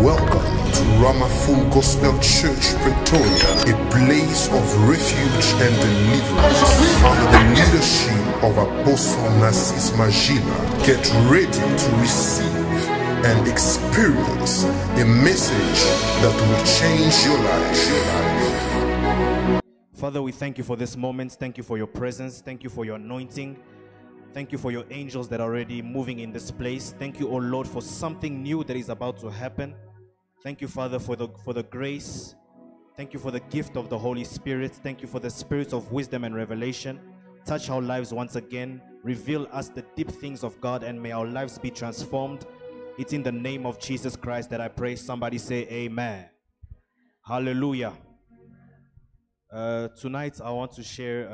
Welcome to Rama Full Gospel Church, Pretoria, a place of refuge and deliverance under the leadership of Apostle Narcisse Magila. Get ready to receive and experience a message that will change your life. Father, we thank you for this moment. Thank you for your presence. Thank you for your anointing. Thank you for your angels that are already moving in this place. Thank you, oh Lord, for something new that is about to happen. Thank you, Father, for the grace. Thank you for the gift of the Holy Spirit. Thank you for the spirit of wisdom and revelation. Touch our lives once again. Reveal us the deep things of God, and may our lives be transformed. It's in the name of Jesus Christ that I pray. Somebody say amen. Hallelujah. Tonight, I want to share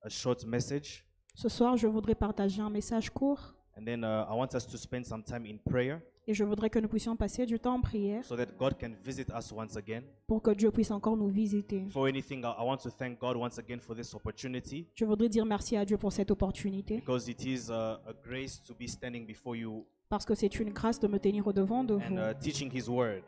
a short message. Ce soir, je voudrais partager un message court And then I want us to spend some time in prayer et je voudrais que nous puissions passer du temps en prière so that God can visit us once again. pour que Dieu puisse encore nous visiter. For anything, I want to thank God once again for this opportunity, Je voudrais dire merci à Dieu pour cette opportunité because it is a grace to be standing before you parce que c'est une grâce de me tenir au-devant de vous, and teaching His word.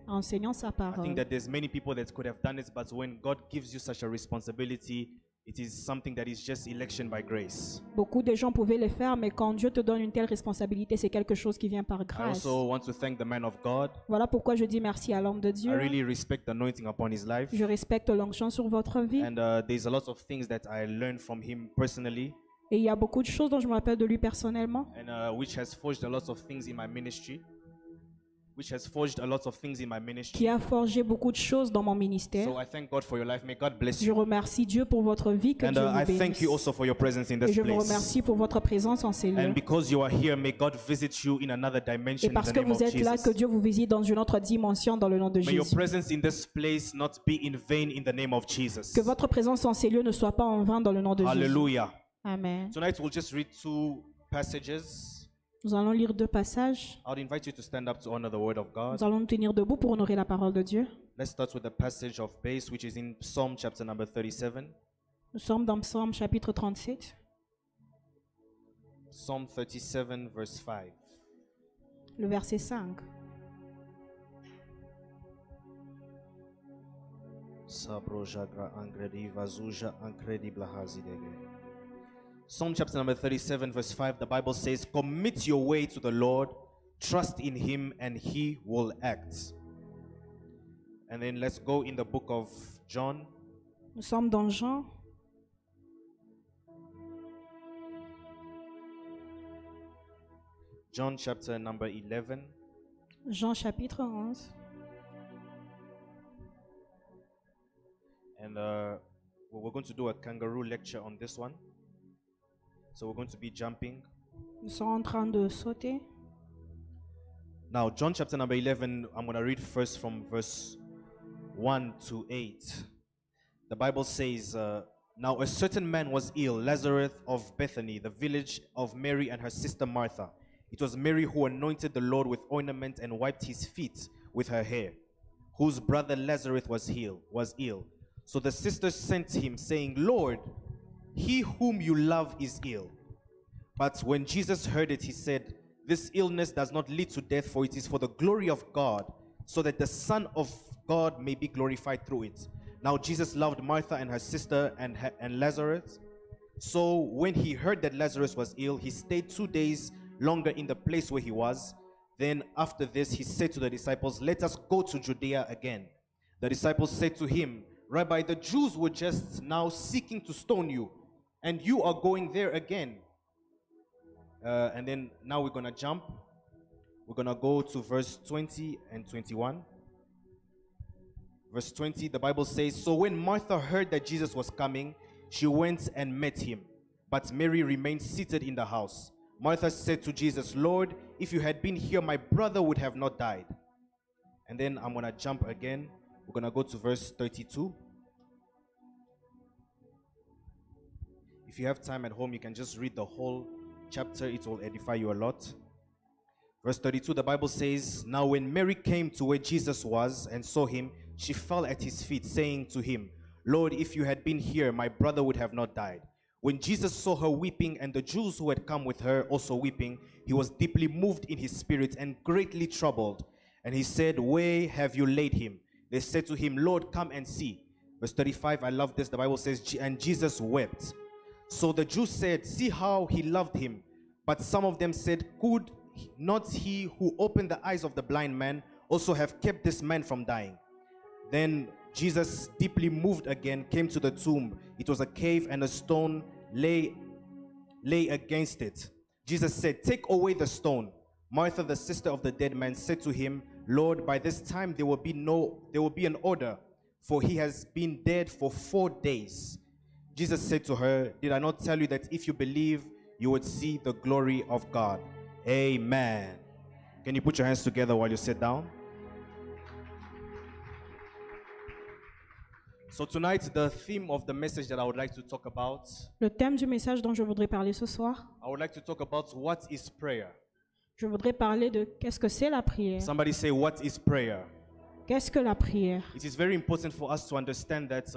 en enseignant sa I parole. think that there's many people that could have done it, but when God gives you such a responsibility, it is something that is just election by grace. Beaucoup de gens pouvaient le faire, mais quand Dieu te donne une telle responsabilité, c'est quelque chose qui vient par I grâce. also want to thank the man of God. Voilà pourquoi je dis merci à l'homme de I Dieu. really respect the anointing upon his life. Je respecte l'onction sur votre vie. And there's a lot of things that I learned from him personally, Et il y a beaucoup de choses dont je me rappelle de lui personnellement, and which has forged a lot of things in my ministry. qui a forgé beaucoup de choses dans mon ministère. So I thank God for your life. May God bless Je you. remercie Dieu pour votre vie, que And Dieu I vous thank bénisse. you also for your presence in Et this je vous place. remercie pour votre présence en ces lieux. And because you are here, may God visit you in another dimension Et in parce the que name vous of êtes là, Jesus. que Dieu vous visite dans une autre dimension dans le nom de May your Jésus. presence in this place not be in vain in the name of Jesus. Que votre présence en ces lieux ne soit pas en vain dans le nom de Jésus. Hallelujah. Amen. Tonight we'll just read two passages. Nous allons lire deux passages. I would invite you to stand up to honor the word of God. Nous allons nous tenir debout pour honorer la parole de Dieu. Let's start with the passage of base, which is in Psalm chapter number 37. Nous sommes dans Psaume chapitre 37, Psalm 37 verse 5. le verset 5. Psalm chapter number 37 verse 5, the Bible says, "Commit your way to the Lord, trust in Him, and He will act." And then let's go in the book of John, Nous sommes dans Jean, John chapter number 11. Jean chapitre 11. And we're going to do a kangaroo lecture on this one. So we're going to be jumping. Nous sommes en train de sauter. Now, John chapter number 11, I'm going to read first from verse 1 to 8. The Bible says, "Now a certain man was ill, Lazarus of Bethany, the village of Mary and her sister Martha. It was Mary who anointed the Lord with ointment and wiped his feet with her hair, whose brother Lazarus was ill. So the sisters sent him, saying, 'Lord, he whom you love is ill.' But when Jesus heard it, he said, 'This illness does not lead to death, for it is for the glory of God, so that the Son of God may be glorified through it.' Now Jesus loved Martha and her sister and Lazarus. So when he heard that Lazarus was ill, he stayed 2 days longer in the place where he was. Then after this, he said to the disciples, 'Let us go to Judea again.' The disciples said to him, 'Rabbi, the Jews were just now seeking to stone you, and you are going there again.'" And then now we're going to jump. We're going to go to verse 20 and 21. Verse 20, the Bible says, "So when Martha heard that Jesus was coming, she went and met him. But Mary remained seated in the house. Martha said to Jesus, 'Lord, if you had been here, my brother would have not died.'" And then I'm going to jump again. We're going to go to verse 32. If you have time at home, you can just read the whole chapter. It will edify you a lot. Verse 32, the Bible says, "Now when Mary came to where Jesus was and saw him, she fell at his feet, saying to him, 'Lord, if you had been here, my brother would have not died.' When Jesus saw her weeping and the Jews who had come with her also weeping, he was deeply moved in his spirit and greatly troubled. And he said, "Where have you laid him?" They said to him, "Lord, come and see." Verse 35, I love this. The Bible says, and Jesus wept. So the Jews said, "See how he loved him." But some of them said, "Could not he who opened the eyes of the blind man also have kept this man from dying?" Then Jesus, deeply moved again, came to the tomb. It was a cave, and a stone lay against it. Jesus said, "Take away the stone." Martha, the sister of the dead man, said to him, "Lord, by this time there will be an order, for he has been dead for 4 days." Jesus said to her, "Did I not tell you that if you believe, you would see the glory of God?" Amen. Can you put your hands together while you sit down? So tonight, the theme of the message that I would like to talk about, Le thème du message dont je voudrais parler ce soir, I would like to talk about what is prayer. je voudrais parler de qu'est-ce que c'est la prière. Somebody say, what is prayer? Qu'est-ce que la prière? It is very important for us to understand that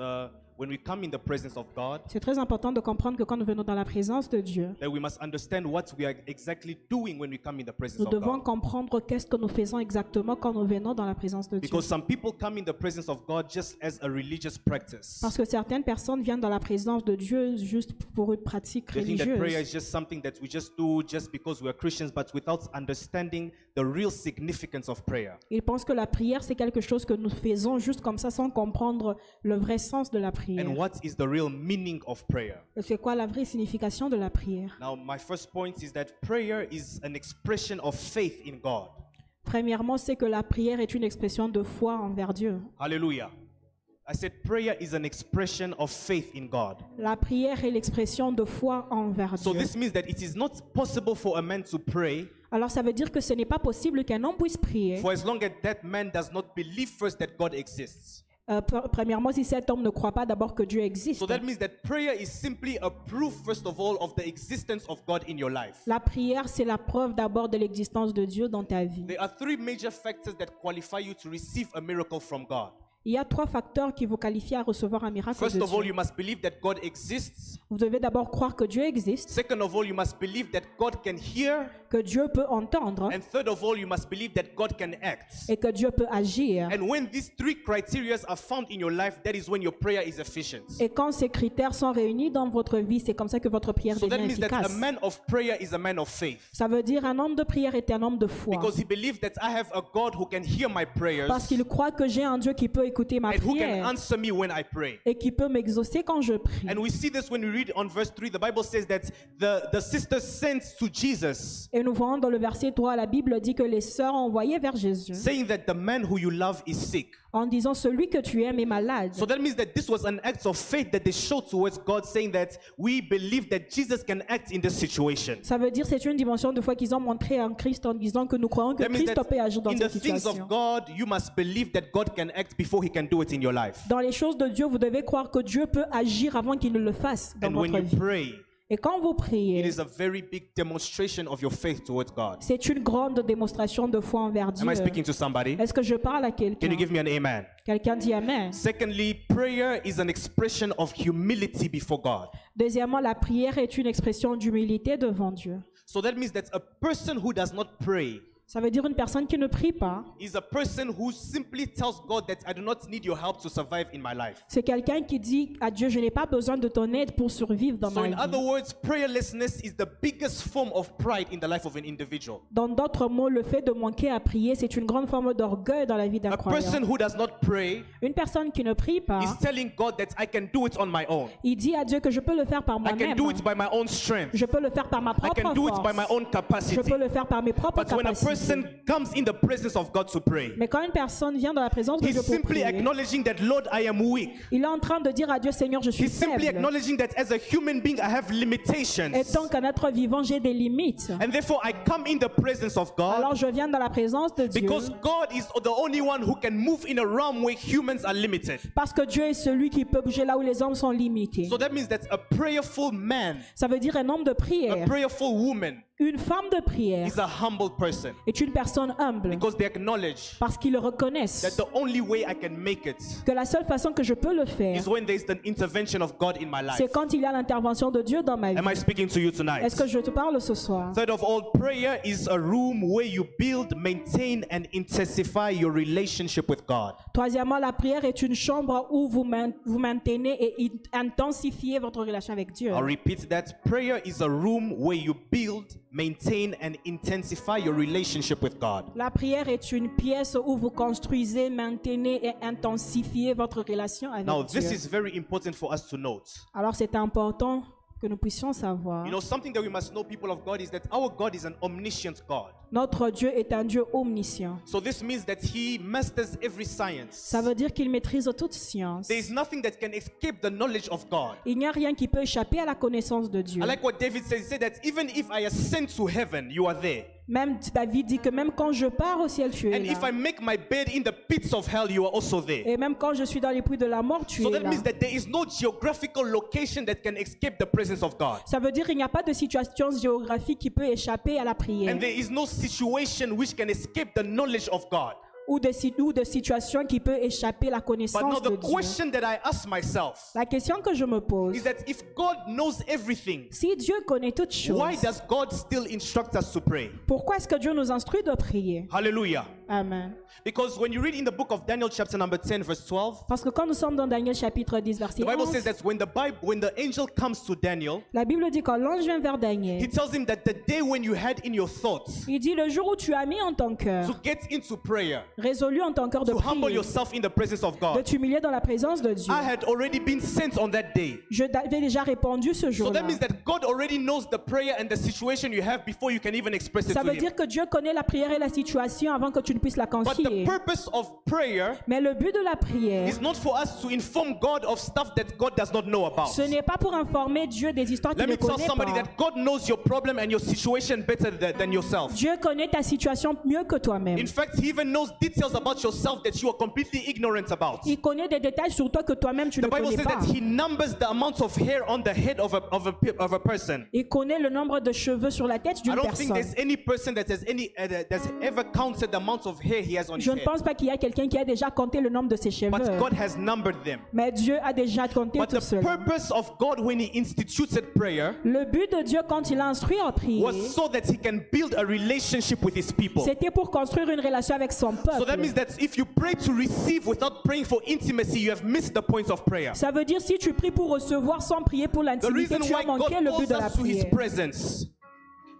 when we come in the presence of God, C'est très important de comprendre que quand nous venons dans la présence de Dieu, that we must understand what we are exactly doing when we come in the presence nous of devons God. comprendre qu'est-ce que nous faisons exactement quand nous venons dans la présence de Dieu. Because some people come in the presence of God just as a religious practice. Parce que certaines personnes viennent dans la présence de Dieu juste pour une pratique They think that prayer religieuse. is just something that we just do just because we are Christians, but without understanding the real significance of prayer. Ils pensent que la prière, c'est quelque chose que nous faisons juste comme ça sans comprendre le vrai sens de la prière. And what is the real meaning of prayer? C'est quoi la vraie signification de la prière? Now, my first point is that prayer is an expression of faith in God. Premièrement, c'est que la prière est une expression de foi envers Dieu. Hallelujah. I said prayer is an expression of faith in God. La prière est l'expression de foi envers So Dieu. this means that it is not possible for a man to pray Alors ça veut dire que ce n'est pas possible qu'un homme puisse prier. for as long as that man does not believe first that God exists. Premièrement, si cet homme ne croit pas d'abord que Dieu existe. So that means that prayer is simply a proof, first of all, of the existence of God in your life. La prière, c'est la preuve d'abord de l'existence de Dieu dans ta vie. There are three major factors that qualify you to receive a miracle from God. Il y a 3 facteurs qui vous qualifient à recevoir un miracle First de of all, Dieu. you must believe that God exists. Vous devez d'abord croire que Dieu existe, Second of all, you must believe that God can hear. que Dieu peut entendre And third of all, you must believe that God can act. et que Dieu peut agir. And when these three criteria are found in your life, that is when your prayer is efficient. Et quand ces critères sont réunis dans votre vie, c'est comme ça que votre prière So that devient means that a efficace. man of prayer is a man of faith. Ça veut dire un homme de prière est un homme de foi. Because he believes that I have a God who can hear my prayers Parce qu'il croit que j'ai un Dieu qui peut écouter ma and who can prière answer me when I pray. et qui peut m'exaucer quand je prie. And we see this when we read on verse 3. The Bible says that the sisters sent to Jesus, Et nous voyons dans le verset 3, la Bible dit que les sœurs ont envoyé vers Jésus saying that the man who you love is sick. en disant celui que tu aimes est malade. So that means that this was an act of faith that they showed towards God, saying that we believe that Jesus can act in this situation. Ça veut dire c'est une dimension de foi qu'ils ont montré en Christ en disant que nous croyons que That means Christ that peut agir dans in the cette things of situation. God, you must believe that God can act before he can do it in your life. Dans les choses de Dieu, vous devez croire que Dieu peut agir avant qu'il ne le fasse dans And when votre you vie. pray, Et quand vous it priez, is a very big demonstration of your faith towards God. c'est une grande démonstration de foi envers Dieu. Am I speaking to somebody? Est-ce que je parle à Can quelqu'un? you give me an amen? Quelqu'un dit Amen. Secondly, prayer is an expression of humility before God. Deuxièmement, la prière est une expression d'humilité devant Dieu. So that means that a person who does not pray Ça veut dire une personne qui ne prie pas. is a person who simply tells God that I do not need your help to survive in my life. C'est quelqu'un qui dit à Dieu, je n'ai pas besoin de ton aide pour survivre dans So ma in other vie. words, prayerlessness is the biggest form of pride in the life of an individual. Dans d'autres mots, le fait de manquer à prier, c'est une grande forme d'orgueil dans la vie d'un A person croyant. who does not pray Une personne qui ne prie pas, is telling God that I can do it on my own. il dit à Dieu que je peux le faire par I can moi-même. do it by my own strength. Je peux le faire par ma I propre can do it by my force. own Je capacity. peux le faire par mes propres But when a capacités. person comes in the presence of God to pray, Mais quand une personne vient dans la présence de he's Dieu pour simply prier, acknowledging that, Lord, I am weak. il est en train de dire à Dieu, Seigneur, je suis He's simply faible. acknowledging that as a human being, I have Et limitations. tant qu'un être vivant, j'ai des limites. And therefore, I come in the presence of God Alors je viens dans la présence de Dieu. because God is the only one who can move in a realm where humans are limited. Parce que Dieu est celui qui peut bouger là où les hommes sont limités. So that means that a prayerful man, Ça veut dire un homme de a prière, prayerful woman Une femme de prière is a humble person est une personne humble because they acknowledge parce qu'ils le reconnaissent that the only way I can make it que la seule façon que je peux le faire, is when there is an intervention of God in my life. c'est quand il y a l'intervention de Dieu dans ma Am I vie. speaking to you tonight? Est-ce que je te parle ce soir? Third of all, prayer is a room where you build, maintain, and intensify your relationship with God. Troisièmement, la prière est une chambre où vous maintenez et intensifiez votre relation avec Dieu. I'll repeat that. Prayer is a room where you build, maintain, and intensify your relationship with God. La prière est une pièce où vous construisez, maintenez et intensifiez votre relation avec Now, Dieu. this is very important for us to note. Alors c'est important que nous puissions savoir. You know, something that we must know, people of God, is that our God is an omniscient God. Notre Dieu est un Dieu omniscient. So this means that He masters every science. Ça veut dire qu'il maîtrise toute science. There is nothing that can escape the knowledge of God. Il n'y a rien qui peut échapper à la connaissance de Dieu. I like what David says. He said that even if I ascend to heaven, you are there. Même David dit que même quand je pars au ciel, tu es And if I là. make my bed in the pits of hell, you are also there. Et même quand je suis dans les puits de la mort, tu So es that là. means that there is no geographical location that can escape the presence of God. Ça veut dire qu'il n'y a pas de situation géographique qui peut échapper à la prière And there is no situation which can escape the knowledge of God. ou de situation qui peut échapper à la But now connaissance de the Dieu. question that I ask myself La question que je me pose, is that if God knows everything, si Dieu connaît toutes why choses, does God still instruct us to pray? pourquoi est-ce que Dieu nous instruit de prier? Hallelujah. Amen. Because when you read in the book of Daniel chapter number 10 verse 12, Parce que quand nous sommes dans Daniel chapitre 10 verset the Bible 11, says that when the angel comes to Daniel, la Bible dit quand l'ange vient vers he Daniel, tells him that the day when you had in your thoughts il dit le jour où tu as mis en ton cœur, to get into prayer, résolu en ton cœur de to humble prier, yourself in the presence of de God, t'humilier dans la présence de Dieu. I had already been sent on that day. Je t'avais déjà répondu ce So jour-là. that means that God already knows the prayer and the situation you have before you can even express it Ça to veut him. dire que Dieu connaît la prière et la situation avant que tu ne puisses la But the confier. purpose of prayer Mais le but de la prière, is not for us to inform God of stuff that God does not know about. ce n'est pas pour informer Dieu des histoires qu'il Let ne me tell connaît somebody pas. that God knows your problem and your situation better than yourself. Dieu connaît ta situation mieux que toi-même. In fact, He even knows details about yourself that you are completely ignorant about. Il connaît des détails sur toi que toi-même tu The ne Bible connais says pas. that He numbers the amount of hair on the head of a person. Il connaît le nombre de cheveux sur la tête I d'une don't think personne. there's any person that has that's ever counted the amount of hair he has on his Je ne head. pense pas qu'il y a quelqu'un qui a déjà compté le nombre de ses cheveux. But God has numbered them. Mais Dieu a déjà compté But tout the cela. purpose of God when He instituted prayer Le but de Dieu quand il a instruit en prier, was so that He can build a relationship with His people. c'était pour construire une relation avec son So that peuple. means that if you pray to receive without praying for intimacy, you have missed the point of prayer. Ça veut dire si tu pries pour recevoir sans prier pour The l'intimité, reason tu why as God manqué le but calls de la us to His prière. presence,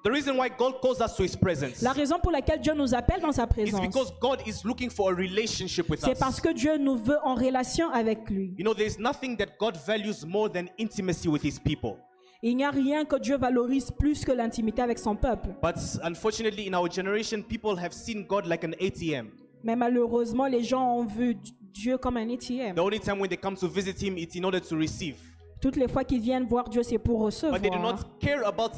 the reason why God calls us to His presence La raison pour laquelle Dieu nous appelle dans sa is présence, because God is looking for a relationship with c'est parce us. que Dieu nous veut en relation avec lui. You know, there's nothing that God values more than intimacy with His people. Il n'y a rien que Dieu valorise plus que l'intimité avec son peuple. But unfortunately, in our generation, people have seen God like an ATM. Mais malheureusement, les gens ont vu Dieu comme un ATM. The only time when they come to visit Him, it's in order to receive. Toutes les fois qu'ils viennent voir Dieu, c'est pour But they do recevoir. not care about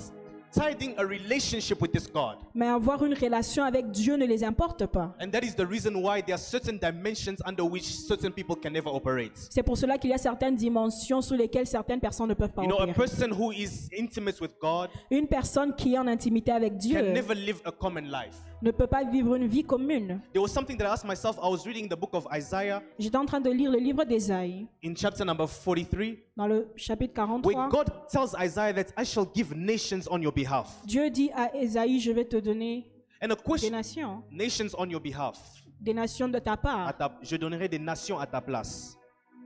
tiding a relationship with this God. Mais avoir une relation avec Dieu ne les importe pas. And that is the reason why there are certain dimensions under which certain people can never operate. C'est pour cela qu'il y a certaines dimensions sous lesquelles certaines personnes ne peuvent pas You know, a opérer. person who is intimate with God Une personne qui est en intimité avec Dieu can never live a common life. ne peut pas vivre une vie commune. There was something that I asked myself. I was reading the book of Isaiah J'étais en train de lire le livre d'Ésaïe, in chapter number 43, dans le chapitre where 43. God tells Isaiah that I shall give nations on your behalf. Dieu dit à Ésaïe, je vais te donner And a des question, nations, nations on your behalf. des nations de ta part, Je donnerai des nations à ta place.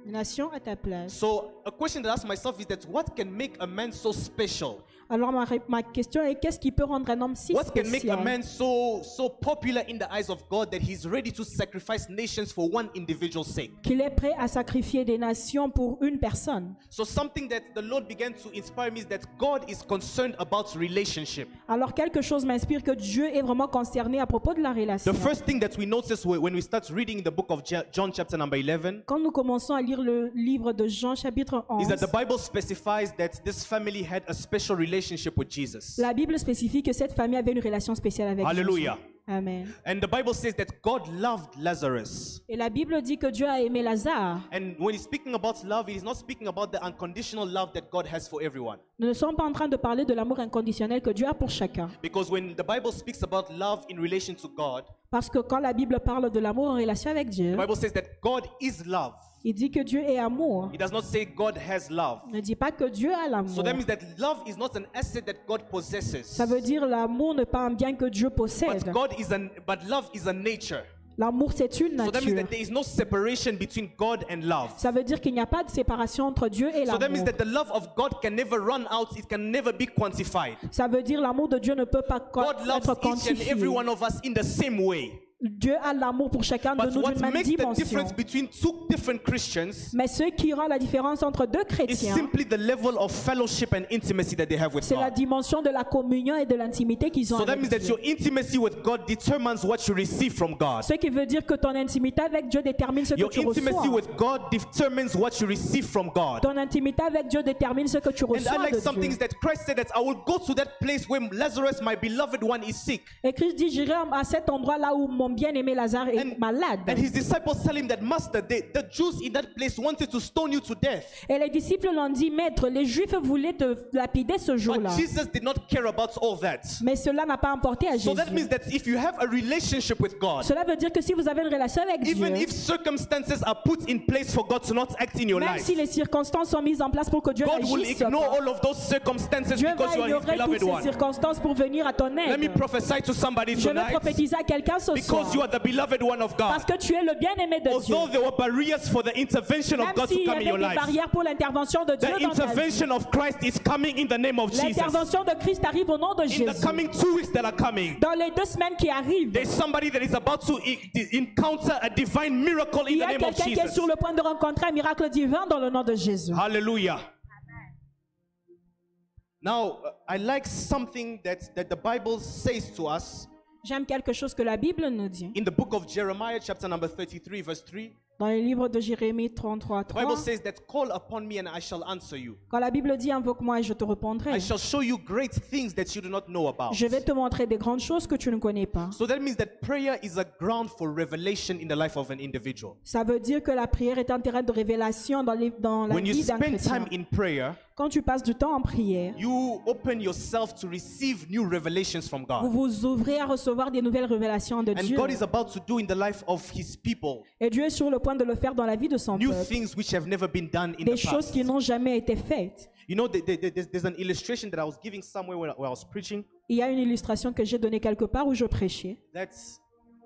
des nations à ta place. So a question that I ask myself is that what can make a man so special? Alors ma question est, qu'est-ce qui peut rendre un homme si What can make a spécial, man so popular in the eyes of God that he's ready to sacrifice nations for one individual's sake? qu'il est prêt à sacrifier des nations pour une personne? So something that the Lord began to inspire me is that God is concerned about relationship. Alors quelque chose m'inspire que Dieu est vraiment concerné à propos de la relation. The first thing that we notice when we start reading the book of John chapter number 11 Quand nous commençons à lire le livre de Jean chapitre is 11, that the Bible specifies that this family had a special relationship with Jesus. la Bible spécifie que cette famille avait une relation spéciale avec Hallelujah. Jésus. Amen. And the Bible says that God loved Lazarus. Et la Bible dit que Dieu a aimé Lazare. And when he's speaking about love, he's not speaking about the unconditional love that God has for everyone. Nous ne sommes pas en train de parler de l'amour inconditionnel que Dieu a pour chacun. Because when the Bible speaks about love in relation to God, Parce que quand la Bible parle de l'amour en relation avec Dieu, the Bible says that God is love. il dit que Dieu est amour. It does not say God has love. Il ne dit pas que Dieu a l'amour. So that means that love is not an asset that God possesses. Ça veut dire l'amour n'est pas un bien que Dieu possède. But love is a nature. L'amour, c'est une So that means nature. that there is no separation between God and love. Ça veut dire qu'il n'y a pas de séparation entre Dieu et So that means l'amour. that the love of God can never run out. It can never be quantified. Ça veut dire l'amour de Dieu ne peut pas God loves être each and every quantifié. one of us in the same way. Dieu a l'amour pour chacun de But nous what d'une même makes the dimension. difference between two different Christians Mais ce qui rend la différence entre deux is chrétiens, simply the level of fellowship and intimacy that they have with c'est la God. dimension de la communion et de l'intimité qu'ils ont So that avec means that Dieu. your intimacy with God determines what you receive from God. Ce qui veut dire que ton intimité avec Dieu détermine ce que Your tu intimacy reçois. with God determines what you receive from God. Ton intimité avec Dieu détermine ce que tu And I reçois like de some Dieu. things that Christ said that I will go to that place where Lazarus, my beloved one, is sick. Et Christ dit, j'irai à cet endroit là où mon bien-aimé Lazare est malade. And his disciples tell him that, Master, the Jews in that place wanted to stone you to death. Et les disciples l'ont dit, Maître, les Juifs voulaient te lapider ce jour-là. But Jesus did not care about all that. Mais cela n'a pas importé à So that Jésus. means that if you have a relationship with God, Cela veut dire que si vous avez une relation avec even Dieu, if circumstances are put in place for God to not act in your même life, si les circonstances sont mises en place pour que Dieu God will agisse, ignore all of those circumstances Dieu because you va are His ignorer toutes beloved ces one. circonstances pour venir à ton Let me aide. prophesy to somebody Je veux tonight, prophétiser à quelqu'un ce soir. because you are the beloved one of Parce God. que tu es le bien-aimé de Dieu. Although there were barriers for the intervention of Même God to s'il y come avait in your des life, barrières pour l'intervention de Dieu the dans ta vie, intervention of Christ is coming in the name of Jesus. l'intervention de Christ arrive au nom de In the Jésus. coming 2 weeks that are coming, Dans les 2 semaines qui arrivent, there's somebody that is about to encounter a divine miracle in il y the a name of quelqu'un qui est Jesus. sur le point de rencontrer un miracle divin dans le nom de Jésus. Hallelujah. Now, I like something that the Bible says to us J'aime quelque chose que la Bible nous dit. in the book of Jeremiah, chapter number 33, verse 3. Dans le livre de Jérémie 33, The Bible 3, says that, call upon me and I shall answer you. quand la Bible dit invoque-moi et je te répondrai, I shall show you great things that you do not know about. je vais te montrer des grandes choses que tu ne connais pas. So that means that prayer is a ground for revelation in the life of an individual. Ça veut dire que la prière est un terrain de révélation dans la When you vie d'un spend chrétien. time in prayer, Quand tu passes du temps en prière, you open yourself to receive new revelations from vous God. vous ouvrez à recevoir des nouvelles révélations de And Dieu. God is about to do in the life of His people Et Dieu est sur le point de le faire dans la vie de son new peuple. things which have never been done in Des the choses past. qui n'ont jamais été faites. You know, there's an illustration that I was giving somewhere where I was preaching. Il y a une illustration que j'ai donnée quelque part où je prêchais. That's,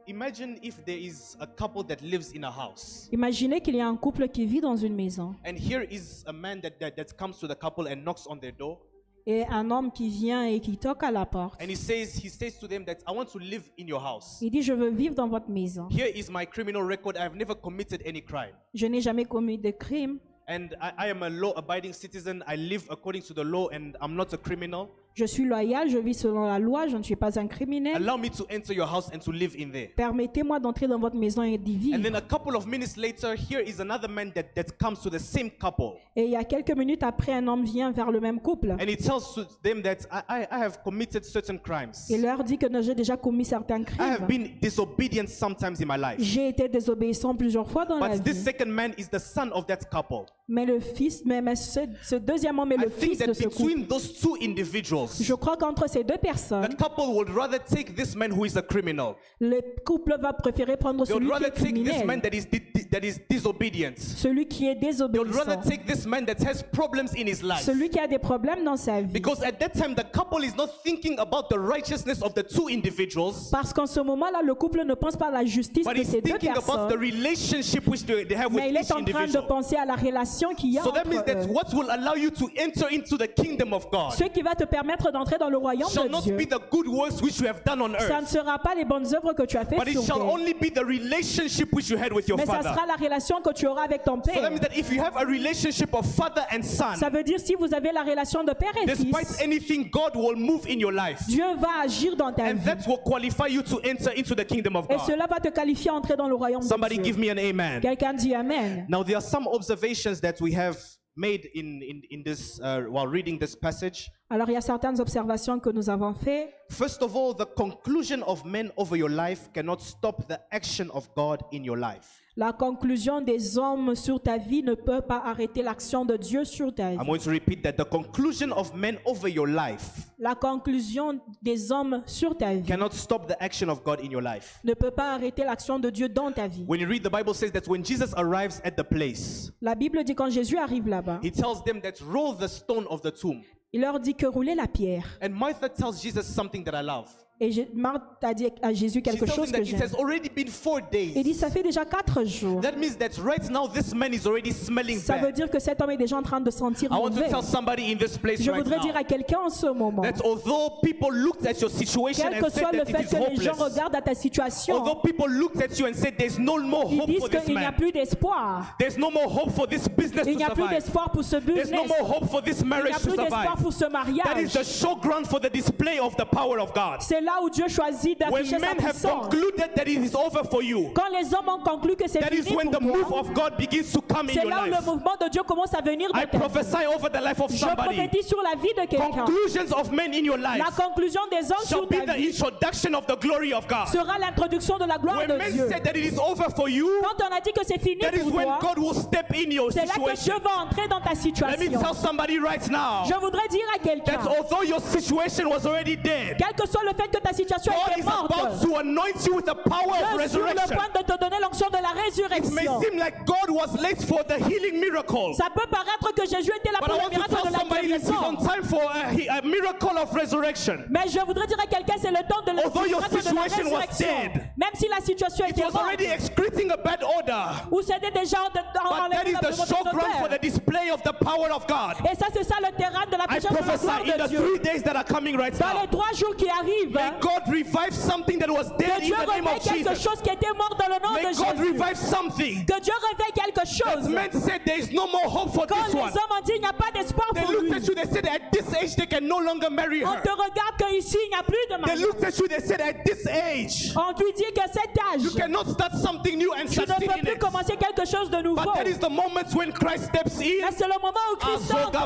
imagine if there is a couple that lives in a house. Imaginez qu'il y a un couple qui vit dans une maison And here is a man that comes to the couple and knocks on their door. et un homme qui vient et qui toque à la porte. And he says to them that I want to live in your house. Il dit, je veux vivre dans votre maison. Here is my criminal record. I have never committed any crime. Je n'ai jamais commis de crime. And I am a law-abiding citizen. I live according to the law and I'm not a criminal. Je suis loyal, je vis selon la loi, je ne suis pas un criminel. Allow me to enter your house and to live in there. Permettez-moi d'entrer dans votre maison et d'y And vivre. then a couple of minutes later, here is another man that comes to the same couple. Et il y a quelques minutes après, un homme vient vers le même couple. And he tells to them that I have committed certain crimes. Il leur dit que j'ai déjà commis certains I have crimes. been disobedient sometimes in my life. J'ai été désobéissant plusieurs fois dans la But this vie. second man is the son of that couple. Mais le fils, mais ce deuxième homme est I le think fils de that ce couple. between those two individuals, Je crois qu'entre ces deux personnes, that couple would rather take this man who is a criminal. le couple va préférer prendre They would celui qui rather est take this man criminel, that is disobedient. celui qui est They would rather désobéissant, take this man that has problems in his life. celui qui a des problèmes dans sa vie. Because at that time, the couple is not thinking about the righteousness of the two individuals, Parce qu'en ce moment-là, le couple ne pense pas à la justice but de he's ces deux thinking about the personnes, relationship which they have with mais il each est en train de individual. penser à la relation qu'il y a So that means entre that eux. what will allow you to enter into the kingdom of God Ce qui va te permettre d'entrer dans le royaume shall de not Dieu, be the good works which you have done on ça ne earth, sera pas les bonnes œuvres que tu as but faites it sur shall terre, only be the relationship which you had with your mais ça father. sera la relation que tu auras avec ton So that père. means that if you have a relationship of father and son, Ça veut dire si vous avez la relation de père et despite fils, anything, God will move in your life. Dieu va agir dans ta And vie. that will qualify you to enter into the kingdom of Et God. cela va te qualifier à entrer dans le royaume Somebody de give Dieu. me an amen. Quelqu'un dit Amen. Now, there are some observations that we have made in this while reading this passage. Alors, il y a certaines observations que nous avons faites. First of all, the conclusion of men over your life cannot stop the action of God in your life. La conclusion des hommes sur ta vie ne peut pas arrêter l'action de Dieu sur ta I'm vie. going to repeat that. The conclusion of men over your life La conclusion des hommes sur ta vie cannot stop the action of God in your life. ne peut pas arrêter l'action de Dieu dans ta vie. When you read, the Bible says that when Jesus arrives at the place, La Bible dit quand Jésus arrive là-bas, he tells them that roll the stone of the tomb. il leur dit que roulez la pierre. And Martha tells Jesus something that I love. Et Marthe a dit à Jésus She quelque tells chose him que that it j'aime. has already been 4 Il dit, days. ça fait déjà 4 jours. That means that right now this man is already smelling Ça veut bad. dire que cet homme est déjà en train de sentir I want to mauvais. tell somebody in this place Je right voudrais dire now à quelqu'un en ce moment, that although people looked at your situation quel and que said soit le that it fait is que les gens hopeless, regardent à ta situation, although people looked at you and said there's no more ils hope disent for this qu'il n'y a man, plus d'espoir. there's no more hope for this business Il to n'y a plus survive, d'espoir pour ce there's no business. more hope for this Il n'y marriage a to plus d'espoir survive. pour ce That is mariage. the showground for the display of the power of God. C'est là où Dieu choisit When d'afficher sa men have puissance. concluded that it is over for you, Quand les hommes ont conclu que c'est that is fini when pour the move toi, of God begins to come in c'est your là où le life. mouvement de Dieu commence à venir I de ta vie. prophesy over the life of Je somebody. prophétise sur la vie de quelqu'un. Conclusions of men in your life La conclusion des hommes shall sur be ta the vie introduction of the glory of God. sera l'introduction de la gloire When de men Dieu. said that it is over for you, Quand on a dit que c'est fini that is pour when toi, God will step in your c'est là que Dieu situation. va entrer dans ta Let me situation. tell somebody right now Je voudrais dire à quelqu'un, that although your situation was already dead, quel que soit le fait que ta situation God était is morte, about to anoint you with the power of Dieu est sur le resurrection. point de te donner l'onction de la It may résurrection. seem like God was late for the healing miracle, Ça peut paraître que Jésus était là but pour I le want to miracle tell de la somebody that he's on guérison. time for a miracle of resurrection. Mais je voudrais dire à quelqu'un, c'est le temps de la Although your miracle de la situation was résurrection. dead, Même si la situation It était was morte, already excreting a bad odor, ou c'était déjà but that is the showground for the display of the power of God. Et ça, c'est ça le terrain de la I puissance de la prophesy gloire in de the Dieu. 3 days that are coming right Dans now, les 3 jours qui arrivent, may God revive something that was dead que in Dieu the name réveille of quelque Jesus. chose qui était mort dans le nom May de God Jésus. revive something. Que Dieu réveille quelque chose. Men said there is no more hope for Quand this les one. hommes ont dit il n'y a pas d'espoir They pour looked lui, at you, they said at this age they can no longer marry on her. te regarde qu'ici il n'y a plus de They mariage. looked at you, they said at this age On lui dit que cet you âge, cannot start something new and tu ne succeed peux in plus it. commencer quelque chose de nouveau. But that is the moment when Christ steps in. Mais c'est le moment où Christ entre.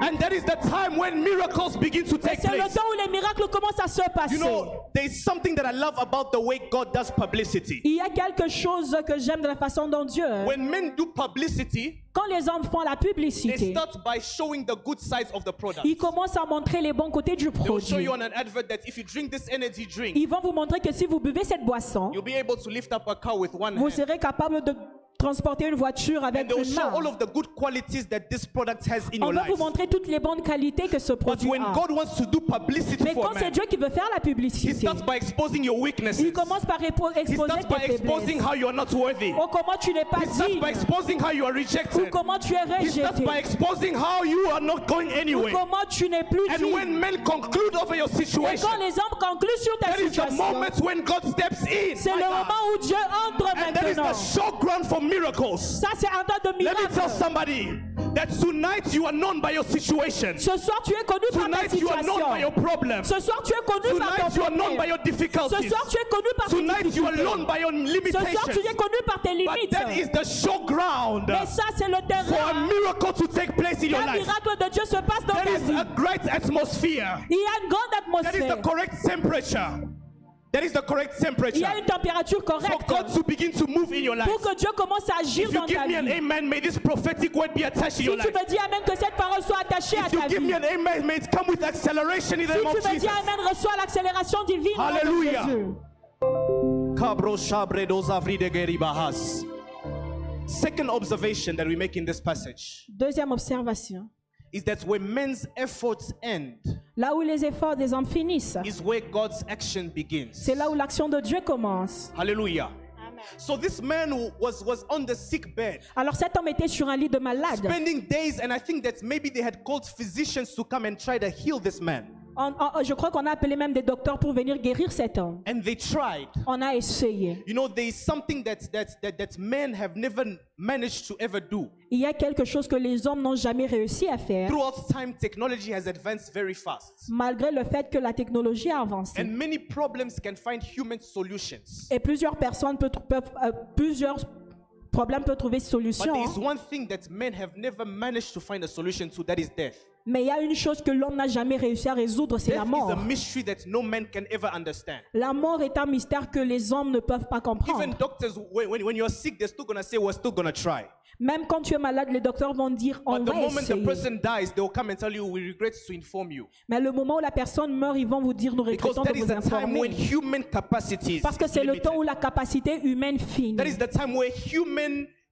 And that is the time when miracles begin to Et take c'est le place. temps où les miracles commencent à se passer. You know, there's something that I love about the way God does publicity. Il y a quelque chose que j'aime de la façon dont Dieu, When men do publicity, quand les hommes font la they publicité, start by showing the good sides of the product. ils commencent à montrer les bons côtés du They will show produit. you on an advert that if you drink this energy drink, Ils vont vous montrer que si vous buvez cette boisson, you'll be able to lift up a car with one vous hand. serez capable de transporter une voiture And avec they will une show main. all of the good qualities that this product has in On your va life. vous montrer toutes les bonnes qualités que ce But produit when a. God wants to do publicity Mais for a quand c'est man, Dieu qui veut faire la He publicité, starts by exposing your weaknesses. il commence par He exposer starts by tes exposing faiblesses. how you are not worthy. Oh, comment tu n'es pas He starts by digne. exposing how you are Ou rejected. comment tu es He starts rejeté. by exposing how you are not going Ou anywhere. comment tu n'es plus And digne. when men conclude over your Et situation, quand les hommes concluent sur ta that is the situation, moment when God steps in. c'est My le God. moment où Dieu entre And that is maintenant. the showground for miracles. Ça, c'est un temps de Let me tell miracle. somebody that tonight you are known by your situation. Ce soir, tu es connu par ta Tonight you are known by your situation. problem. Ce soir, tu es connu par Tonight you ton are known by problème. your Ce difficulties. soir, tu es connu par tes Tonight you are difficultés. known by your Ce soir, tu limitations. es connu par tes But limites. that is the showground Mais ça, c'est le for a terrain. miracle to take place in your Un life. miracle de Dieu se passe dans There ta is vie. a great atmosphere. Il y a une grande That is the atmosphère. correct temperature. That is the correct Il y temperature a une température for correcte God to begin to move in your life. pour que Dieu commence à agir If you dans give ta me an vie. amen, may this prophetic word be attached to Si your tu life. me dis Amen, que cette parole soit attachée à If you ta give me vie. an amen, may it come with acceleration in the Si name tu of me Jesus. dis Amen, reçois l'accélération divine au nom de Hallelujah. Jésus. Kabro shabre dos avride geri bahas. Second observation that we make in this passage Deuxième observation. is that when men's efforts end Là où les efforts des hommes finissent, is where God's action begins. c'est là où l'action de Dieu commence. Hallelujah. So this man was on the sick bed, Alors cet homme était sur un lit de malade. spending days, and I think that maybe they had called physicians to come and try to heal this man. Je crois qu'on a appelé même des docteurs pour venir guérir cet homme. And they tried. On a essayé. You know, there is something that men have never managed to ever do. Il y a quelque chose que les hommes n'ont jamais réussi à faire, Throughout time, technology has advanced very fast. malgré le fait que la technologie a avancé. And many problems can find human solutions. Et plusieurs personnes plusieurs problèmes peuvent trouver But solution. there is one thing that men have never managed to find a solution to, that is death. Mais il y a une chose que l'homme n'a jamais réussi à résoudre, c'est la Death is mort. a mystery that no man can ever understand. La mort est un mystère que les hommes ne peuvent pas Even comprendre. doctors, when you're sick, they're still going to say, we're still going to try. Même quand tu es malade, les docteurs vont dire on But the va moment the essayer. person dies, they will come and tell you, we regret to inform you. Mais le moment où la personne meurt, ils vont vous dire nous Because regrettons that de is vous the time when informer. human capacities Parce que c'est le temps où la capacité humaine finit. That is the time where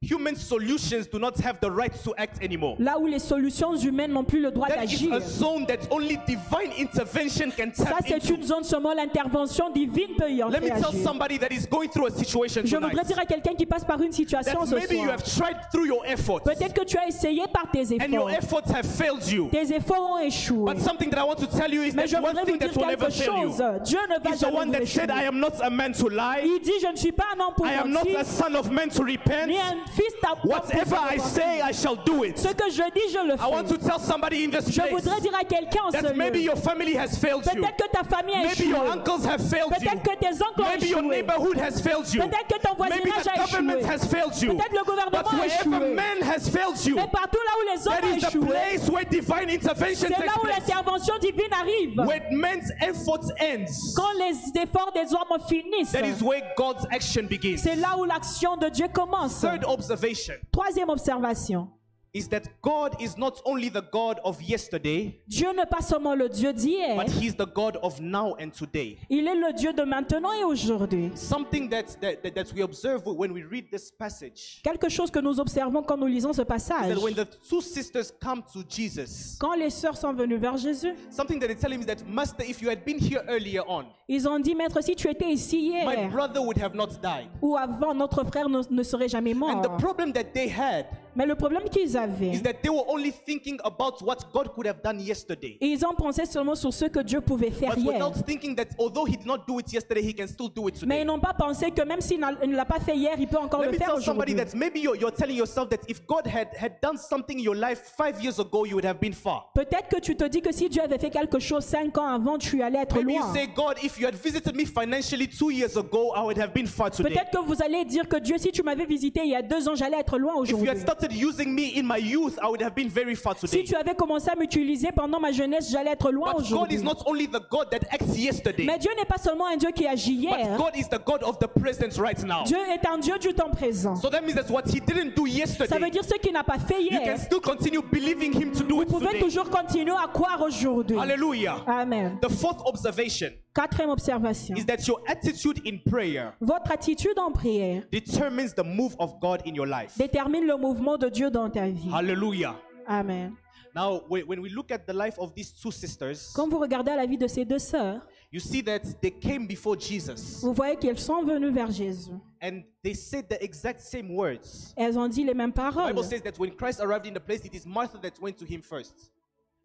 human solutions do not have the right to act anymore. Là où les solutions humaines n'ont plus le droit That is d'agir. a zone that only divine intervention can Ça, tap c'est into. une zone seulement l'intervention divine peut y Let me tell agir. somebody that is going through a situation Je voudrais tonight dire à quelqu'un qui passe par une situation that ce maybe you soir. have tried through your efforts Peut-être que tu as essayé par tes and your efforts. efforts have failed you. Tes efforts ont échoué. But something that I want to tell you is Mais je that one voudrais thing vous that dire will never quelque fail you chose. Dieu ne va is the jamais one vous that said, I échouer. am not a man to lie. Il dit, je ne suis pas un homme pour I am not mentir, a son of man to repent. ni un fils d'homme pour Whatever I say, I shall do it. Ce que je dis, je le I want fais. to tell somebody in this Je place voudrais dire à quelqu'un en ce that maybe lieu. your family has failed you. Peut-être que ta famille a Maybe your échoué. uncles have failed you. Peut-être que tes oncles ont Maybe your échoué. neighborhood has failed you. Peut-être que ton Maybe voisinage the a government échoué. has failed you. Peut-être le But gouvernement a wherever échoué. man has failed you, Mais partout là où les hommes that ont is the échoué, place where divine intervention c'est takes là où place. l'intervention divine arrive. When man's efforts ends, Quand les efforts des hommes finissent, that is where God's action begins. c'est là où l'action de Dieu commence. Third observation Troisième observation. is that God is not only the God of yesterday, Dieu n'est pas seulement le Dieu d'hier, but He's the God of now and today. il est le Dieu de maintenant et aujourd'hui. Something that we observe when we read this passage Quelque chose que nous observons quand nous lisons ce is passage. that when the two sisters come to Jesus, Quand les sœurs sont venues vers Jésus, something that they tell him is that, Master, if you had been here earlier on, ils ont dit, Maître, si tu étais ici my hier brother would have not died. ou avant, notre frère ne serait jamais And mort. the problem that they had Mais le problème qu'ils avaient, is that they were only thinking about what God could have done yesterday, ils ont pensé seulement sur ce que Dieu pouvait faire but hier. without thinking that although He did not do it yesterday, He can still do it Mais today. ils n'ont pas pensé que même s'il ne l'a pas fait hier, il peut encore Let le me faire tell somebody aujourd'hui. that maybe you're telling yourself that if God had done something in your life 5 years ago, you would have been far. Peut-être que tu te dis que si Dieu avait fait quelque chose 5 ans avant, tu allais être Maybe you loin. say, God, if you had visited me financially 2 years ago, I would have been far today. Peut-être que vous allez dire que Dieu, si tu m'avais visité il y a 2 ans, j'allais être loin If you aujourd'hui. had started using me in my youth, I would have been very far Si today. tu avais commencé à m'utiliser pendant ma jeunesse, j'allais être loin But God aujourd'hui. is not only the God that acts yesterday, Mais Dieu n'est pas seulement un Dieu qui agit but hier. God is the God of the present right now. Dieu est un Dieu du temps présent. So that means that what He didn't do Ça veut yesterday, dire ce qu'il n'a pas fait you can hier. still continue believing Him to do Vous it pouvez today. toujours continuer à croire aujourd'hui. Hallelujah. Amen. The fourth observation Quatrième observation. is that your attitude in prayer Votre attitude en prière determines the move of God in your life. détermine le mouvement de Dieu dans ta vie. Hallelujah. Amen. Now, when we look at the life of these two sisters, Quand vous regardez la vie de ces deux sœurs, you see that they came before Jesus vous voyez qu'elles sont venues vers Jésus. and they said the exact same words. Elles ont dit les mêmes The paroles. Bible says that when Christ arrived in the place, it is Martha that went to Him first.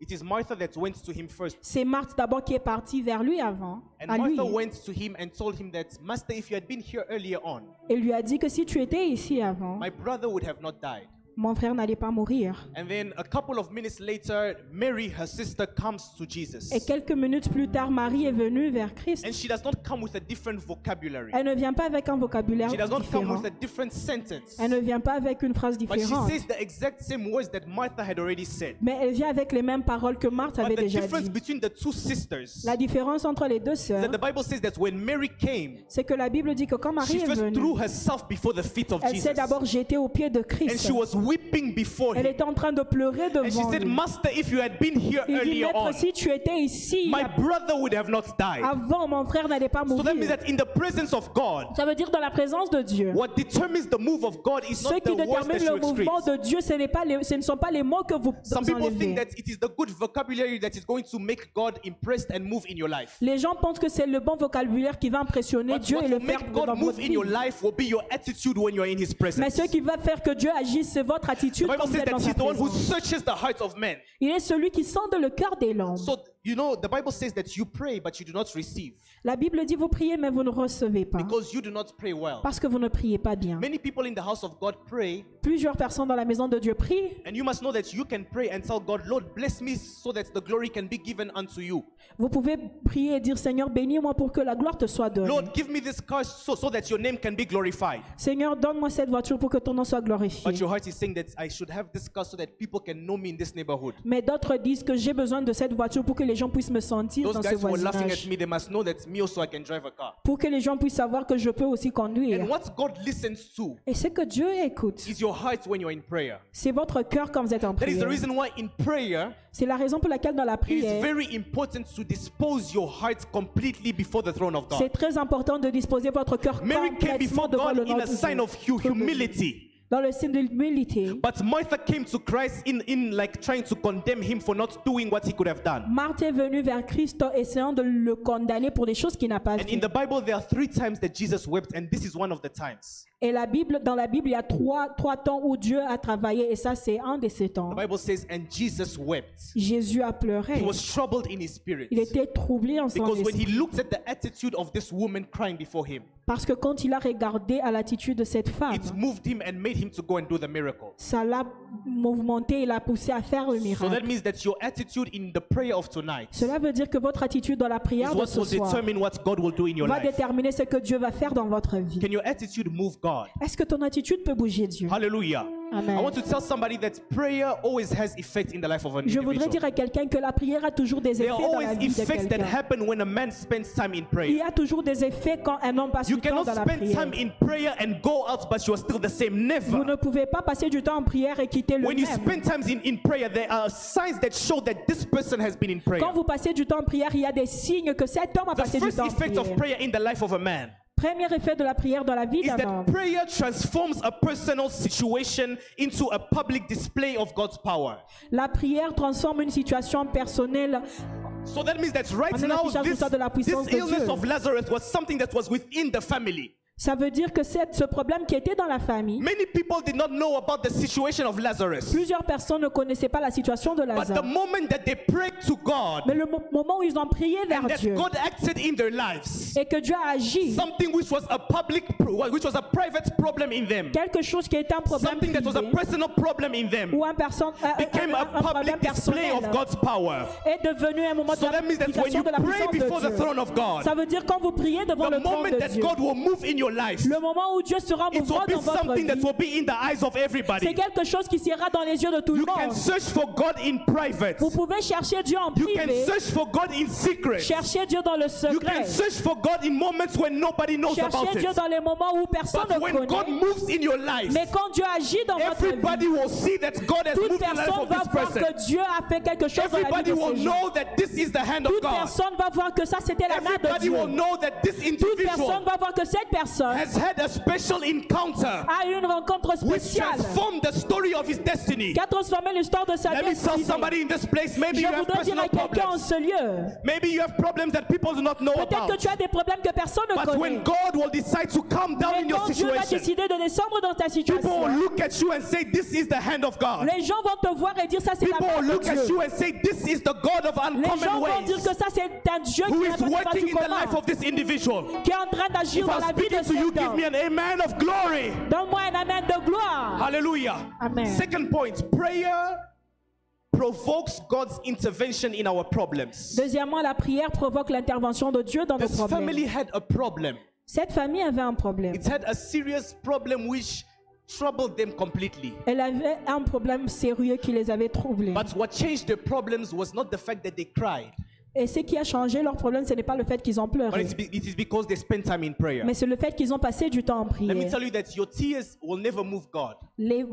It is Martha that went to Him first. C'est Marthe d'abord qui est partie vers lui avant, And à lui. Martha went to Him and told Him that, Master, if you had been here earlier on, Et lui a dit que si tu étais ici avant, my brother would have not died. mon frère n'allait pas mourir. And then a couple of minutes later, Mary, her sister, comes to Jesus. Et quelques minutes plus tard, Marie est venue vers Christ. And she does not come with a different vocabulary. Elle ne vient pas avec un vocabulaire She does not come différent. with a different sentence. Elle ne vient pas avec une phrase But she différente. says the exact same words that Martha had already said. Mais elle vient avec les mêmes paroles que Marthe avait But the déjà difference dit. between the two sisters La différence entre les deux is sœurs, that the Bible says that when Mary came, c'est que la Bible dit que quand Marie she est first venue, threw herself before the feet of elle Jesus. s'est d'abord jetée aux pieds de And Christ. she was weeping before Elle him. était en train de pleurer And she devant said, lui. Master, if you had been here Il dit, earlier Maître, on, si tu étais ici my brother would have not died. avant, mon frère n'allait pas So that means mourir. that in the presence of God, Ça veut dire dans la présence de Dieu. what determines the move of God is Ce not qui the words that détermine you le mouvement excrete. de Dieu, ce ne sont pas les mots que vous Some people think enlevez. that it is the good vocabulary that is going to make God impressed and move in your life. Les gens pensent que c'est le bon vocabulaire qui va impressionner But Dieu what et le will faire make dans God votre move in your vie. life will be your attitude when you're in His Mais presence. ce qui va faire que Dieu agisse, c'est votre attitude The Bible quand vous says êtes dans that sa He's the one who présence. searches the hearts of men. Il est celui qui sonde le cœur des hommes. So You know, the Bible says that you pray, but you do not receive La Bible dit vous priez mais vous ne recevez pas because you do not pray well. parce que vous ne priez pas bien. Many people in the house of God pray, Plusieurs personnes dans la maison de Dieu prient. and you must know that you can pray and tell God, Lord, bless me so that the glory can be given unto you. Vous pouvez prier et dire Seigneur, bénis-moi pour que la gloire te soit donnée. Lord, give me this car so that your name can be glorified. Seigneur, donne-moi cette voiture pour que ton nom soit glorifié. But your heart is saying that I should have this car so that people can know me in this neighborhood. Mais d'autres disent que j'ai besoin de cette voiture pour que les gens puissent me sentir Those dans ce guys who are laughing at voisinage. me, they must know that me also I can drive a car. Pour que les gens puissent savoir que je peux aussi conduire. And what God listens to Et c'est que Dieu écoute. is your heart when you're in prayer. C'est votre cœur quand vous êtes en That is the prière. reason why in prayer, C'est la raison pour laquelle dans la it is prière, very important to dispose your heart completely before the throne of God. c'est très important de disposer votre cœur Mary came complètement before devant le God nom in a de sign Dieu. of humility. Dans le signe de l'humilité. But Martha came to Christ in like trying to condemn him for not doing what he could have done. Marthe est venue vers Christ essayant de le condamner pour des choses qu'il n'a pas And in fait. the Bible, there are 3 times that Jesus wept, and this is one of the times. Et dans la Bible, il y a trois temps où Dieu a travaillé et ça c'est un de ces temps. The Bible says, and Jesus wept. Jésus a pleuré. He was troubled in his spirit. Il était troublé en son Because when he esprit. looked at the attitude of this woman crying before him, Parce que quand il a regardé à l'attitude de cette femme, it moved him and made him to go and do the miracle. ça l'a mouvementé et l'a poussé à faire le So that miracle. means that your attitude in the prayer of tonight Cela veut dire que votre attitude dans la is prière de what ce will soir determine what God will do in your va life. déterminer ce que Dieu va faire dans votre vie. Can your attitude move God? Est-ce que ton attitude peut bouger Dieu? Hallelujah. Amen. I want to tell somebody that prayer always has effect in the life of an Je voudrais individual. dire à quelqu'un que la prière a toujours des There effets are dans la always vie de effects that quelqu'un. happen when a man spends time in Il y prayer. a toujours des effets quand un homme passe You du temps cannot dans la spend prière. time in prayer and go out, but you are still the same. Vous Never. ne pouvez pas passer du temps en prière et quitter le When you même. spend time in prayer, there are signs that show that this person has been in prayer. Quand vous passez du temps en prière, il y a des signes que cet homme a The passé du first temps en effect of prière. prayer in the life of a man Premier effet de la prière dans la vie is d'un that homme, prayer transforms a personal situation into a public display of God's power. la prière transforme une situation personnelle. So that means that right On est now, l'affichage de la puissance de illness Dieu. of Lazarus was something that was within the family. Ça veut dire que ce problème qui était dans la famille, Many people did not know about the situation of Lazarus. plusieurs personnes ne connaissaient pas la situation de But the Lazare. moment that they prayed to God Mais le moment où ils ont prié vers and that Dieu God acted in their lives, et que Dieu a agi, something which was a private problem in them, quelque chose qui était un problème something that was a privé personal problem in them, ou became a un problème public display personnel of God's power. est devenu un moment So that means that when d'application you de la pray puissance before de the Dieu. throne of God, Ça veut dire quand vous priez devant the le trône moment de that Dieu, God will move in your life, le moment où Dieu sera it will mouvant be dans votre something that vie, will be in the eyes of c'est everybody. quelque chose qui sera dans les yeux de tout le You can monde. search for God in private. Vous pouvez chercher Dieu en You can privé, search for God in secret. chercher Dieu dans le You can secret, search for God in moments when nobody knows about chercher Dieu it. dans les moments où personne But ne when God connaît. moves in your life, Mais quand Dieu agit dans votre everybody vie, will see that God has toute moved in the life personne of va this voir person. que Dieu a fait quelque chose dans la vie Everybody de will ces gens. know that this is the hand of Toute God. personne va voir que ça c'était la main de Everybody Dieu. will know that this Toute personne individual va voir que cette personne has had a special encounter a eu une rencontre which spéciale transformed the story of his destiny. qui a transformé l'histoire de sa Let me tell destinée. somebody in this place, maybe you Je have voudrais dire à personal quelqu'un en problems. ce lieu, Maybe you have problems that people do not know peut-être que about. tu as des problèmes que personne ne But connaît. when God will decide to come down in Mais your quand Dieu va situation, décider de descendre dans ta people will situation, look at you and say, this is the hand of God. les gens vont te voir et dire ça c'est la People will main de look at Dieu. you and say, this is the God of Les gens uncommon vont dire ways, que ça c'est un Dieu who qui est is en train de faire working du in the life commun, of this individual. qui est en train d'agir If dans I'm la vie de speaking to you, cet give me homme. an amen of glory. Donne-moi un amen de gloire. Hallelujah. Amen. Second point, prayer provokes God's intervention in our problems. Deuxièmement, la prière provoque l'intervention de Dieu dans nos This problèmes. family had a problem. Cette famille avait un problème. It had a serious problem which troubled them completely. Elle avait un problème sérieux qui les avait troublés. But what changed their problems was not the fact that they cried, Et ce qui a changé leur problème, ce n'est pas le fait qu'ils ont but pleuré, it is because they spent time in prayer. mais c'est le fait qu'ils ont passé du temps en Let me prière. tell you that your tears will never move God.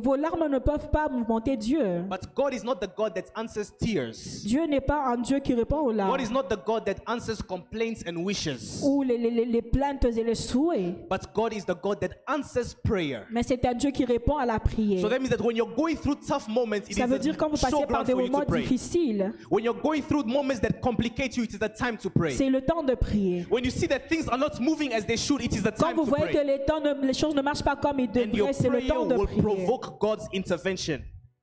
Vos larmes ne peuvent pas monter Dieu. But God is not the God that answers tears. Dieu n'est pas un Dieu qui répond aux larmes God is not the God that answers complaints and wishes. ou les plaintes et les souhaits, But God is the God that answers prayer. mais c'est un Dieu qui répond à la So prière. that means that when you're going through tough moments, it Ça veut is dire quand vous a passez par showground des for you to moments pray. difficiles, When you're going through moments that complicate you, it is the time to pray. c'est le temps de prier. When you see that things are not moving as they should, it is the Quand time vous to voyez que pray. les choses ne marchent pas comme ils And your devraient, c'est le prayer temps de will prier. provoke God's intervention.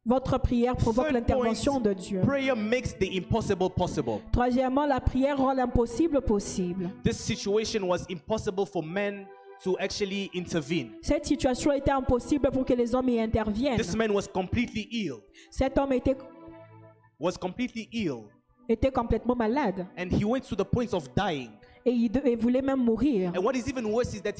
Votre prière provoque Third l'intervention point, de Dieu. prayer makes the impossible possible. Troisièmement, la prière rend l'impossible possible. This situation was impossible for men to actually intervene. Cette situation était impossible pour que les hommes y interviennent. This man was completely ill. Cet homme était complètement malade And he went to the point of dying. et il voulait même mourir. And what is even worse is that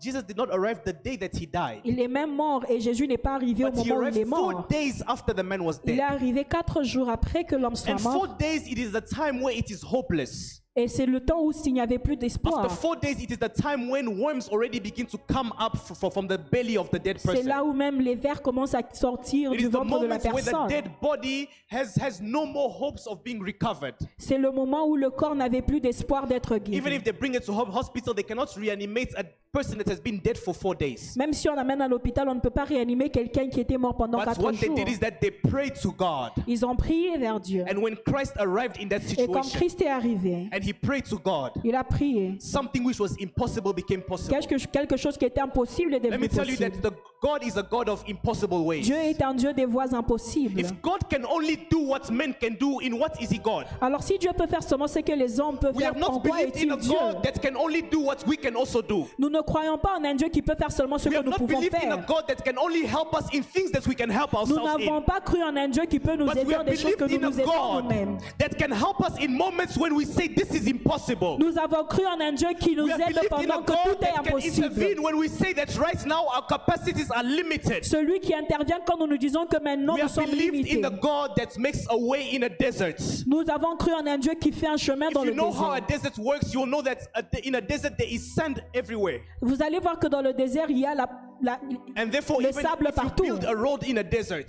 Jesus did not arrive the day that he died. Il est même mort et Jésus n'est pas arrivé au But he moment où il est arrived 4 mort. days after the man was Il est dead. arrivé 4 jours après que l'homme soit And mort. 4 days, it is the time where it is hopeless. Et c'est le temps où il n'y avait plus d'espoir. After 4 days, it is the time when worms already begin to come up from the belly of the dead C'est person. là où même les vers commencent à sortir It du is the ventre de la moment where the personne. dead body has no more hopes of being recovered. C'est le moment où le corps n'avait plus d'espoir d'être Even guéri. if they bring it to hospital, they cannot reanimate a person that has been dead for 4 days. Même si on l'amène à l'hôpital, on ne peut pas réanimer quelqu'un qui était mort pendant But 4 what they jours. did is that they prayed to God. Ils ont prié vers Dieu. And when Christ arrived in that Et quand situation, Christ est arrivé, and he prayed to God, il a prié. something which was impossible became possible. Quelque chose qui était impossible est Let devenu me tell you possible. that God is a God of impossible ways. Dieu est un Dieu des voies impossibles. If God can only do what men can do, in what is he God? Alors si Dieu peut faire seulement ce que les hommes peuvent We faire, have not en quoi believed est-il in a Dieu? God that can only do what we can also do. Nous ne croyons pas en un Dieu qui peut faire seulement ce We que have nous not pouvons believed in a faire. God that can only help us in things that we can help Nous ourselves n'avons in. pas cru en un Dieu qui peut nous But we aider dans have des choses que believed nous in nous a aidons God nous-mêmes. that can help us in moments when we say this is impossible. Nous avons cru en un Dieu qui nous We have aide believed in a pendant que God tout est that can impossible. intervene when we say that right now our capacities are limited. Celui qui intervient quand nous nous disons que maintenant We nous have sommes believed limités. in a God that makes a way in a desert. Nous avons cru en un Dieu qui fait un chemin dans If le you know how a désert. desert works, you'll know that in a desert there is sand everywhere. Vous allez voir que dans le désert, il y a And therefore, le even sable if you partout. build a road in a desert,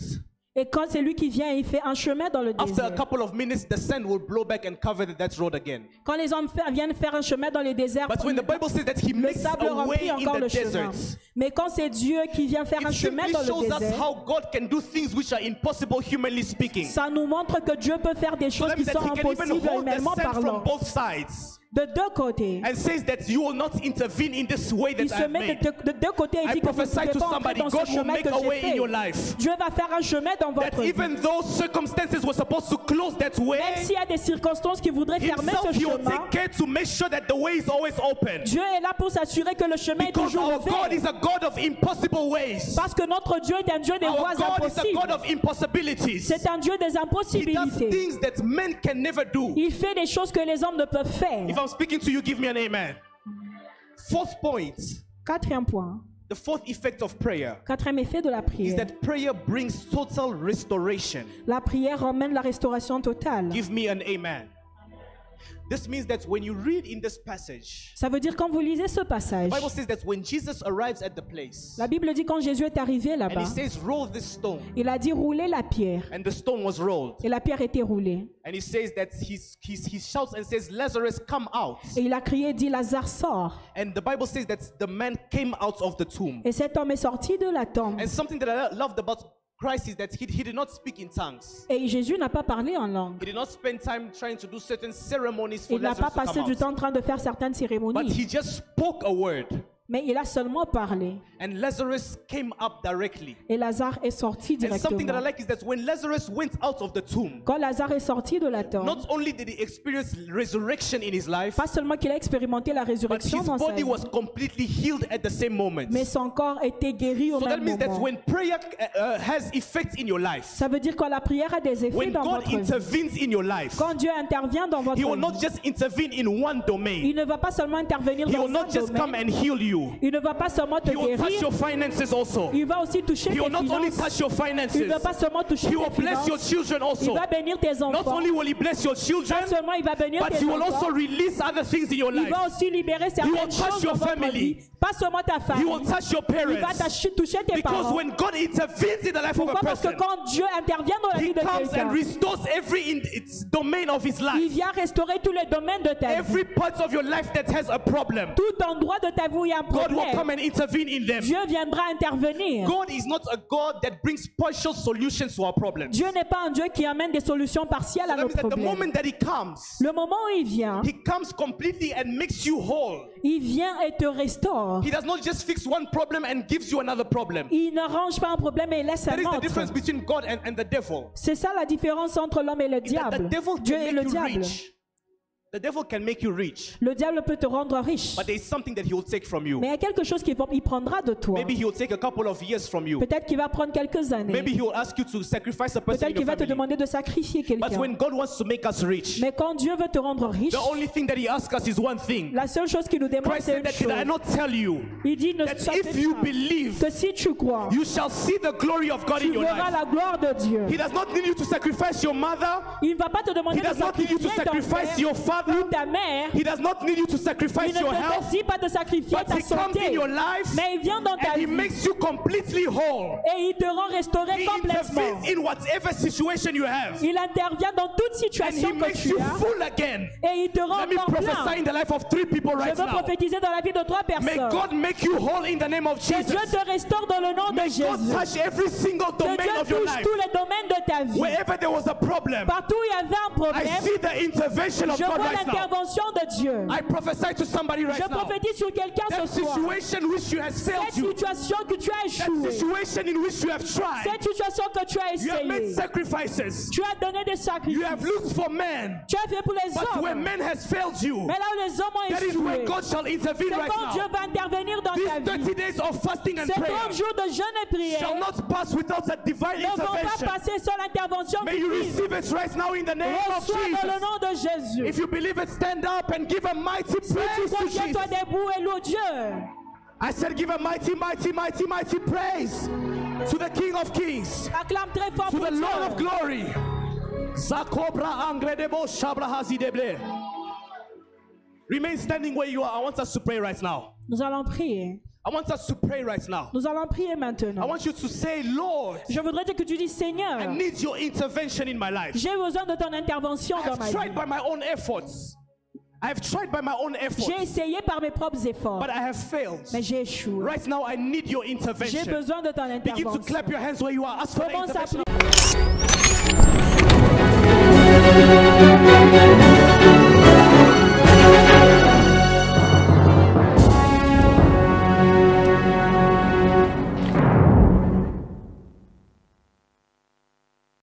Et quand c'est lui qui vient, il fait un chemin dans le after a désert. couple of minutes, the sand will blow back and cover that road again. Quand les hommes viennent faire un chemin dans les déserts, But when the Bible says that He le makes sable a way remplit in encore the le chemin. desert, Mais quand c'est Dieu qui vient faire un it chemin simply dans le shows us désert, how God can do things which are impossible humanly speaking. ça nous montre que Dieu peut faire des So choses that qui means sont that He can even impossibles hold the humainement sand from parlant. both sides De deux côtés. and says that you will not intervene in this way Il that se I've met made. de deux côtés et I dit que vous ne prophesy pouvez to pas entrer somebody, dans ce God will chemin make que a j'ai way in fait. your life. Dieu va faire un chemin dans votre That vie. even though circumstances were supposed to close that way, Même s'il y a des circonstances qui voudraient fermer Himself, ce He will chemin, take care to make sure that the way is always open. Dieu est là pour s'assurer que le chemin est Because toujours our God is ouvert. a God of impossible ways. Parce que notre Dieu est un Dieu des Our voies God is a impossibles. God of impossibilities. C'est un Dieu des He does impossibilités. things that men can never do. Il fait des choses que les hommes ne peuvent faire. If I'm speaking to you, give me an amen. Fourth point, Quatrième point, the fourth effect of prayer quatrième effet de la is prière. that prayer brings total restoration. La prière emmène la restauration totale. Give me an amen. This means that when you read in this passage, Ça veut dire quand vous lisez ce the passage, Bible says that when Jesus arrives at the place la Bible dit quand Jésus est arrivé and he là-bas, says, roll this stone, il a dit rouler la pierre. and the stone was rolled. Et la pierre était roulée. And he says that he shouts and says, Lazarus, come out. Et il a crié, dit Lazare sort. And the Bible says that the man came out of the tomb. Et cet homme est sorti de la tombe. And something that I loved about Christ is that he did not speak in tongues. Et Jésus n'a pas parlé en langue. He did not spend time trying to do certain ceremonies for Il n'a pas Lazarus to passé come du temps out. en train de faire certaines But cérémonies. he just spoke a word. Mais il a seulement parlé. And Lazarus came up directly. Et Lazare est sorti And something that I directement. like is that when Lazarus went out of the tomb, Quand Lazare est sorti de la tombe, not only did he experience resurrection in his life, pas seulement qu'il a expérimenté la but résurrection his dans sa body vie, was completely healed at the same moment. mais son corps était guéri au So that même means that moment. when prayer has effect in your life, Ça veut dire que la prière a des effets when dans God votre vie. intervenes in your life, Quand Dieu intervient dans votre He will vie, not just intervene in one domain. il ne va pas seulement intervenir He dans will un not just come domaine. and heal you. Il ne va pas seulement te He will touch guérir, your finances also. il va aussi toucher He tes will not only finances. touch your Il finances, ne va pas seulement toucher He will tes bless your finances. children Il also. va bénir tes Not enfants. only will He bless your children, Pas seulement il va bénir but tes He will also enfants. release other things in your Il life. va aussi libérer will certaines touch choses your dans votre family. vie. Pas seulement ta He will famille. touch your Il va parents. toucher tes Because parents. when God intervenes in the life of Pourquoi? a Parce que person, quand Dieu intervient dans la He vie de comes quelqu'un, and restores every in its domain of his il life. vient restaurer tous les domaines de ta vie. Every part of your life that has a problem. Tout endroit de ta vie où il y a un God will come problème, and intervene in them. Dieu viendra intervenir. God is not a God that brings partial solutions to our problems. Dieu n'est pas un Dieu qui amène des solutions partielles à That nos means that the problèmes. moment that He comes, Le moment où il vient He comes completely and makes you whole. et te restaure. He does not just fix one problem and gives you another problem. Il n'arrange pas un problème et laisse That un is the autre. difference between God and the devil. C'est ça la différence entre l'homme et le That the diable. devil Dieu can et make le you diable. rich. The devil can make you rich, Le diable peut te rendre riche, but there is something that he will take from you. mais il y a quelque chose qu'il prendra de toi. Maybe he will take a couple of years from you. Peut-être qu'il va prendre quelques années. Maybe he will ask you to sacrifice a person Peut-être in qu'il your va te family. demander de sacrifier But quelqu'un. when God wants to make us rich, Mais quand Dieu veut te rendre riche, the only thing that He asks us is one thing. la seule chose qu'il nous demande, Christ c'est said une that, did I chose. not tell you Il dit, ne that soyez if you pas believe, que si tu crois, you shall see the glory of God tu in your verras life? la gloire de Dieu. He does not need you to sacrifice your mother. Il ne va pas te demander He de does not need you to sacrifier ton sacrifice père your father. ou ta mère. He does not need you to Il sacrifice ne your te health. dit pas de sacrifier But ta He comes in santé, your life mais il vient dans ta and He vie makes you completely whole. et il te rend restauré He complètement. intervenes in whatever situation you have. Il intervient dans toute And He situation que makes tu you as full again. et il te rend Let me encore prophesy plein. in the life of 3 people Je right veux now. prophétiser dans la vie de 3 May personnes. God make you whole in the name of Que Jesus. Dieu te restaure dans le nom de May God Jésus. touch every single Que domain Dieu of your touche life. tous les domaines de ta vie. Wherever there was a problem, Partout où il y avait un I problème, see the intervention of je God vois right now. l'intervention de Dieu. I prophesy to somebody Je right now. prophétise sur quelqu'un That ce soir. situation which you has failed Cette you, situation que tu as that échoué, situation in which you have tried, cette situation que tu as you have made essayé, sacrifices, tu as donné des you have sacrifices, looked for men, tu as fait pour les but when hommes. men has failed you, Mais là où les hommes ont that is when échoué, God shall intervene c'est right quand Dieu now. va intervenir dans ta These vie. 30 days of fasting and Ces 30 prayer jours de jeûne et prière shall not pass without a divine ne vont pas intervention. passer sans l'intervention May you divine. receive it right now in the name of Reçois dans le Jesus. nom de Jésus. If you believe it, stand up and give a mighty Si tu praise to crois, tiens-toi Jesus. debout et loue Dieu. I said, give a mighty, mighty, mighty, mighty praise to the King of Kings, Acclame très fort to pour the Lord of Dieu. Glory. Zakobra angredebo shabra hazideble. Remain standing where you are. I want us to pray right now. Nous allons prier. I want us to pray right now. Nous allons prier I maintenant. want you to say, Lord, Je voudrais que tu dises, Seigneur, I need your intervention in my life. j'ai besoin de ton intervention I dans have ma tried vie. by my own efforts. I have tried by my own efforts, J'ai essayé par mes propres efforts, but I have failed. mais j'ai échoué. Right now, I need your J'ai intervention. besoin de ton Begin to intervention. clap your hands where you are. Ask for the Commence à intervention. prier.